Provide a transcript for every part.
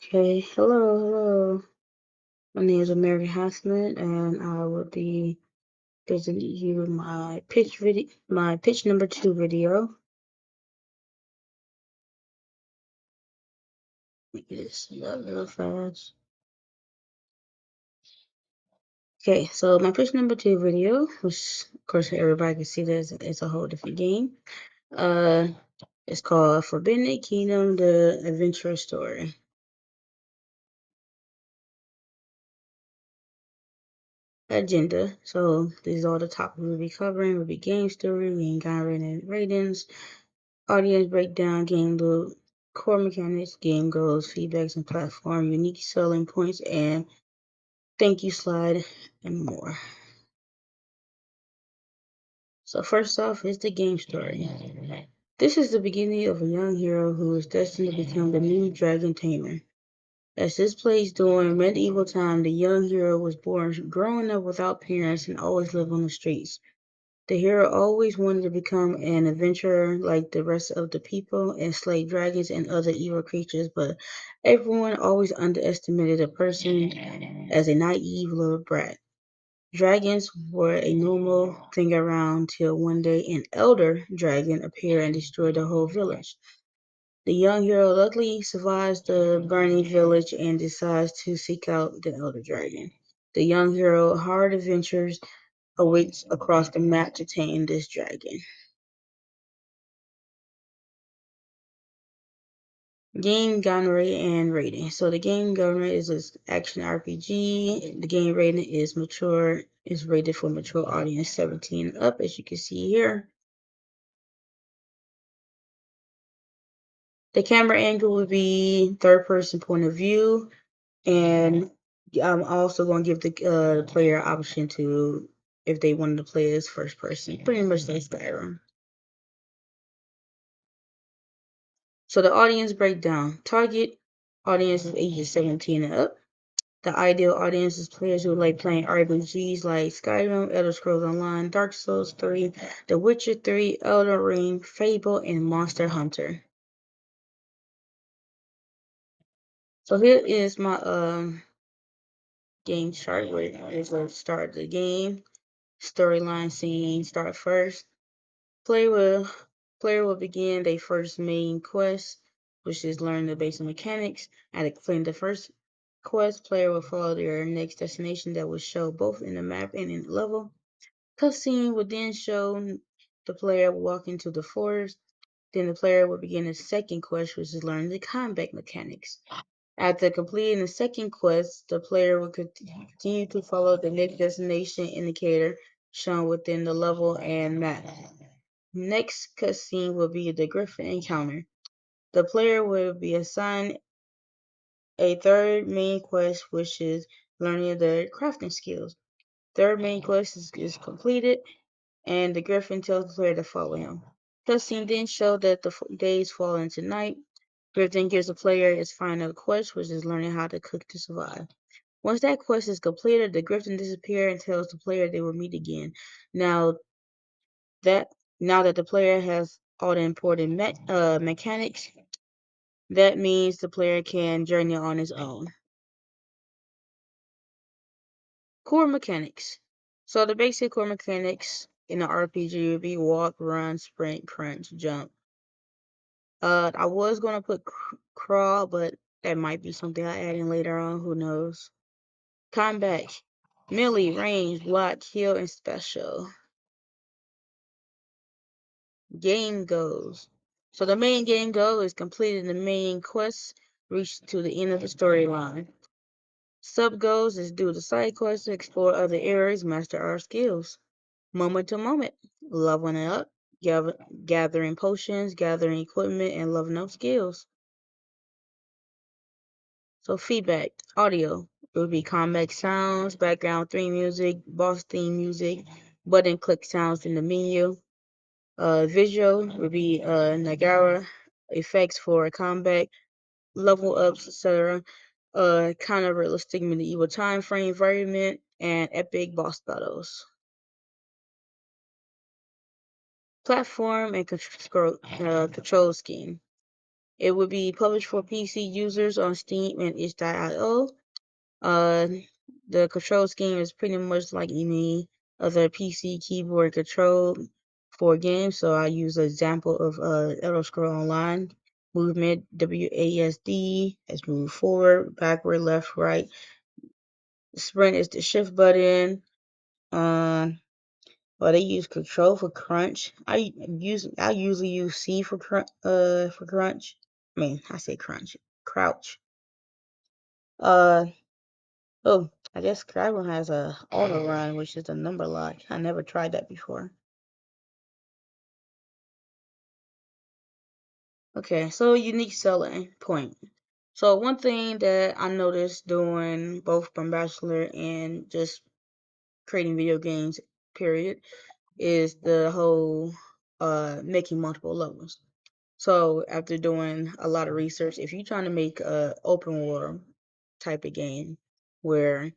Okay, hello. My name is American Hassman, and I will be presenting you my pitch number two video. Make this up real fast. Okay, so my pitch number two video, which of course everybody can see that it's a whole different game. It's called Forbidden Kingdom: The Adventure Story. Agenda. So these are all the topics we'll be covering. Will be game story, game genre and ratings, audience breakdown, game loop, core mechanics, game goals, feedbacks and platform, unique selling points, and thank you slide, and more. So first off is the game story. This is the beginning of a young hero who is destined to become the new dragon tamer. As this plays during medieval time, the young hero was born growing up without parents and always lived on the streets. The hero always wanted to become an adventurer like the rest of the people and slay dragons and other evil creatures, but everyone always underestimated a person as a naive little brat. Dragons were a normal thing around till one day an elder dragon appeared and destroyed the whole village. The young hero luckily survives the burning village and decides to seek out the elder dragon. The young hero hard adventures awaits across the map to tame this dragon. Game genre and rating. So the game genre is an action RPG. The game rating is mature. Is rated for mature audience 17 and up, as you can see here. The camera angle would be third person point of view, and I'm also going to give the player option to if they wanted to play as first person, pretty much like Skyrim. So the audience breakdown. Target audience is ages 17 and up. The ideal audience is players who like playing RPGs like Skyrim, Elder Scrolls Online, Dark Souls 3, The Witcher 3, Elden Ring, Fable, and Monster Hunter. So here is my game chart where it's going to start the game. Storyline scene start first. Player will player will begin their first main quest, which is learn the basic mechanics. At completing the first quest, player will follow their next destination that will show both in the map and in the level. Cutscene would then show the player walk into the forest. Then the player would begin the second quest, which is learning the combat mechanics. After completing the second quest, the player will continue to follow the next destination indicator shown within the level and map. Next cutscene will be the Griffin encounter. The player will be assigned a third main quest, which is learning the crafting skills. Third main quest is completed, and the Griffin tells the player to follow him. Cutscene then shows that the days fall into night. Griffin gives the player his final quest, which is learning how to cook to survive. Once that quest is completed, the Griffin disappears and tells the player they will meet again. Now that now that the player has all the important mechanics, that means the player can journey on his own. Core mechanics. So the basic core mechanics in the RPG would be walk, run, sprint, crunch, jump. I was gonna put crawl, but that might be something I add in later on. Who knows? Combat, melee, range, block, heal, and special. Game goals. So the main game goal is completing the main quest, reach to the end of the storyline. Sub goals is do the side quests, explore other areas, master our skills. Moment to moment, leveling up, gathering potions, gathering equipment, and leveling up skills. So feedback, audio would be combat sounds, background theme music, boss theme music, button click sounds in the menu. Visual would be Nagara effects for combat, level ups, etc. Kind of realistic medieval time frame environment and epic boss battles. Platform and control scheme. It would be published for PC users on Steam and itch.io. Uh, the control scheme is pretty much like any other PC keyboard control for games. So I use an example of Elder Scroll Online movement. WASD as move forward, backward, left, right. Sprint is the shift button. Well, they use control for crunch. I usually use C for crunch. I mean, I say crunch, crouch. Uh oh, I guess Skyrim has a auto run, which is a number lock. I never tried that before. Okay, so unique selling point. So one thing that I noticed doing both from Bachelor and just creating video games, period, is the whole making multiple levels. So after doing a lot of research, if you're trying to make a open world type of game where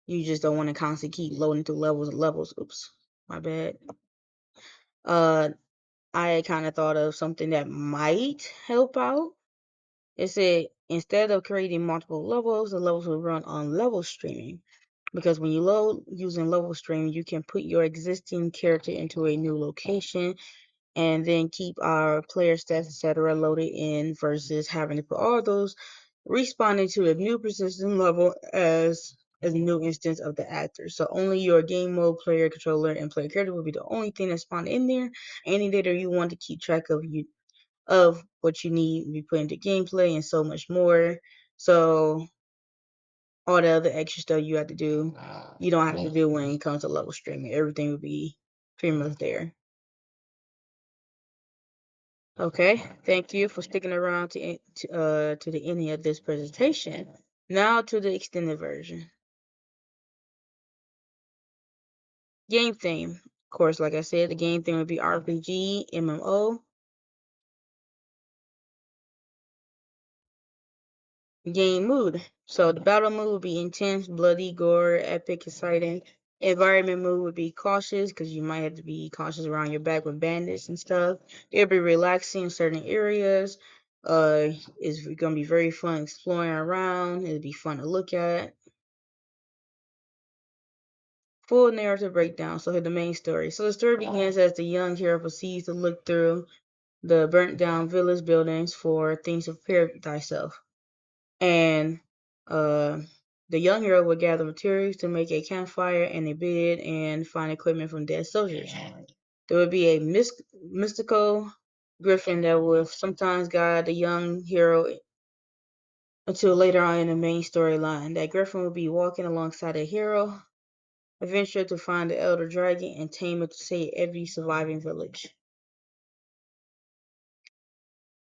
you just don't want to constantly keep loading through levels and levels, oops, my bad. Uh, I kind of thought of something that might help out. It said instead of creating multiple levels, the levels will run on level streaming. Because when you load using level streaming, you can put your existing character into a new location and then keep our player stats, etc., loaded in versus having to put all those responding to a new persistent level as a new instance of the actor. So only your game mode, player, controller, and player character will be the only thing that's spawned in there. Any data you want to keep track of what you need to be put into gameplay and so much more. So all the other extra stuff you have to do, you don't have to do when it comes to level streaming. Everything will be pretty much there. Okay, thank you for sticking around to the ending of this presentation. Now to the extended version. Game theme. Of course, like I said, the game theme would be RPG, MMO. Game mood. So the battle mood would be intense, bloody, gore, epic, exciting. Environment mood would be cautious because you might have to be cautious around your back with bandits and stuff. It'll be relaxing in certain areas. It's gonna be very fun exploring around. It'll be fun to look at. Full narrative breakdown. So the main story. So the story begins as the young hero proceeds to look through the burnt down village buildings for things to prepare thyself. And uh, the young hero will gather materials to make a campfire and a bed and find equipment from dead soldiers. There will be a mystical griffin that will sometimes guide the young hero until later on in the main storyline. That griffin will be walking alongside a hero adventure to find the elder dragon and tame it to save every surviving village.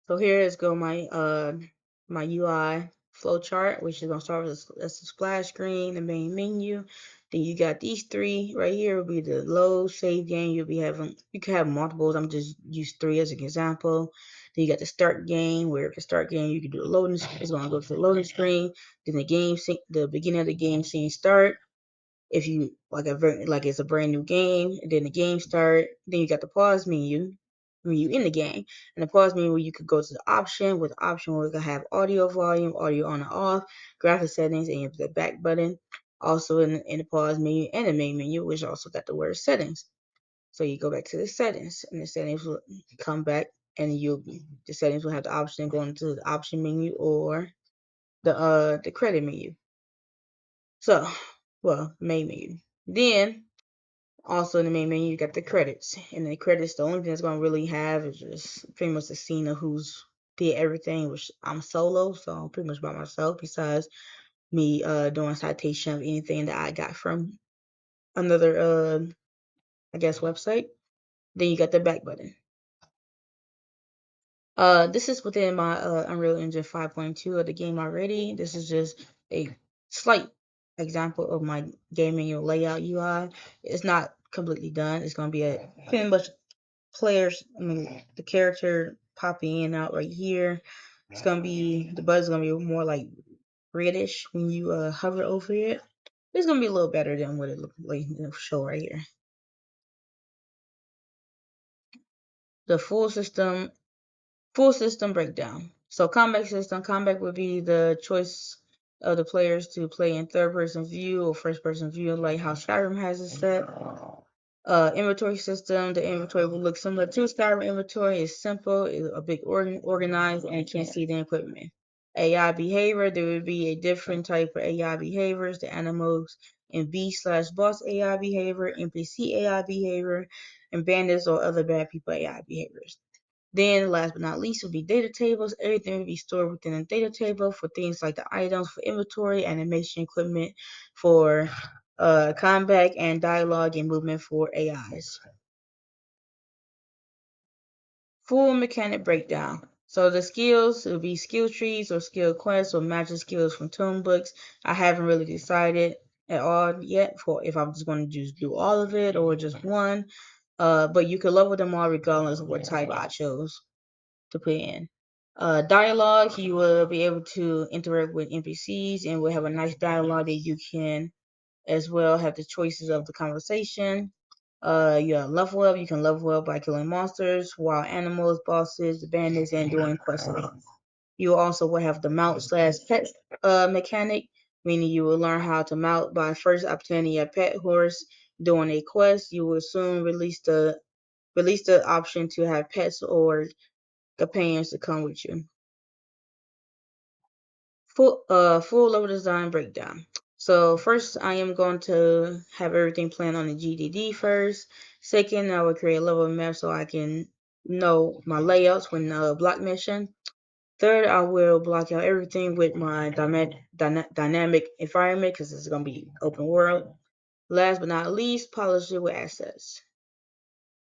So here is go my UI flowchart, which is gonna start with a splash screen, the main menu. Then you got these three right here will be the load save game. You can have multiples. I'm just use three as an example. Then you got the start game, where the start game you can do the loading. It's gonna go to the loading screen. Then the beginning of the game scene start. If you like it's a brand new game, and then the game start, then you got the pause menu when you in the game, and the pause menu where you could go to the option with the option where you can have audio volume, audio on and off, graphic settings, and the back button. Also in the pause menu and the main menu, which also got the word settings. So you go back to the settings, and the settings will come back, and the settings will have the option going to the option menu or the credit menu. So, well, main menu. Then also in the main menu, you got the credits. And the credits, the only thing it's gonna really have is just pretty much the scene of who's did everything, which I'm solo, so I'm pretty much by myself, besides me doing citation of anything that I got from another I guess website. Then you got the back button. This is within my Unreal Engine 5.2 of the game already. This is just a slight example of my gaming layout UI. It's not completely done. It's gonna be a pretty much the character popping in and out right here. It's gonna be the buzz is gonna be more like reddish when you hover over it. It's gonna be a little better than what it looked like in the show right here. The full system Full system breakdown. So combat system, combat would be the choice of the players to play in third person view or first person view, like how Skyrim has it set. Inventory system, the inventory will look similar to Skyrim inventory. It's simple, it's a bit organized, and you can't see the equipment. AI behavior, there would be a different type of AI behaviors, the animals in B/boss AI behavior, NPC AI behavior, and bandits or other bad people AI behaviors. Then, last but not least, would be data tables. Everything would be stored within a data table for things like the items for inventory, animation equipment for combat, and dialogue and movement for AIs. Full mechanic breakdown. So the skills, it will be skill trees or skill quests or magic skills from tome books. I haven't really decided at all yet for if I'm just going to just do all of it or just one. But you can level them all regardless of what type I chose to put in. Dialogue, you will be able to interact with NPCs and will have a nice dialogue that you can as well have the choices of the conversation. You level up. You can level up by killing monsters, wild animals, bosses, bandits, and doing quests. You also will have the mount/pet mechanic, meaning you will learn how to mount by first obtaining a pet horse doing a quest. You will soon release the option to have pets or companions to come with you. Full level design breakdown. So first I am going to have everything planned on the GDD first. Second, I will create a level map so I can know my layouts when block mission. Third, I will block out everything with my dynamic environment because it's going to be open world. Last but not least, polish it with assets.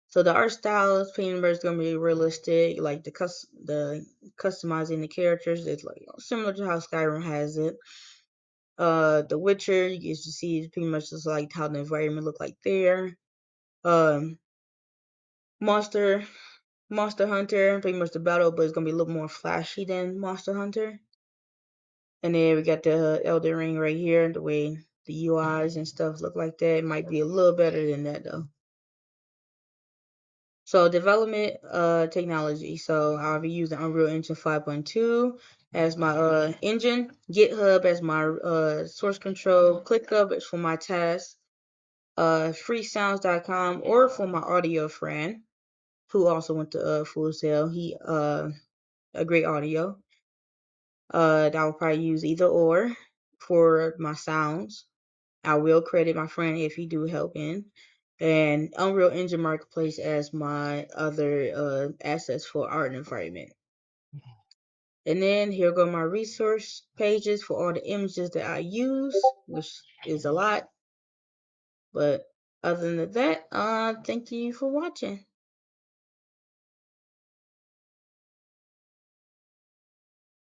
So the art style is pretty much gonna be realistic, like the customizing the characters is like similar to how Skyrim has it. The Witcher, you get to see pretty much just like how the environment look like there. Um, Monster Monster Hunter, pretty much the battle, but it's gonna be a little more flashy than Monster Hunter. And then we got the Elden Ring right here, the way the UIs and stuff look like that. It might be a little better than that though. So development technology. So I'll be using Unreal Engine 5.2 as my engine, GitHub as my source control, ClickUp is for my tasks, freesounds.com or for my audio friend who also went to Full Sail. He a great audio. I will probably use either or for my sounds. I will credit my friend if he do help in. And Unreal Engine Marketplace as my other assets for art and environment. And then here go my resource pages for all the images that I use, which is a lot. But other than that, thank you for watching.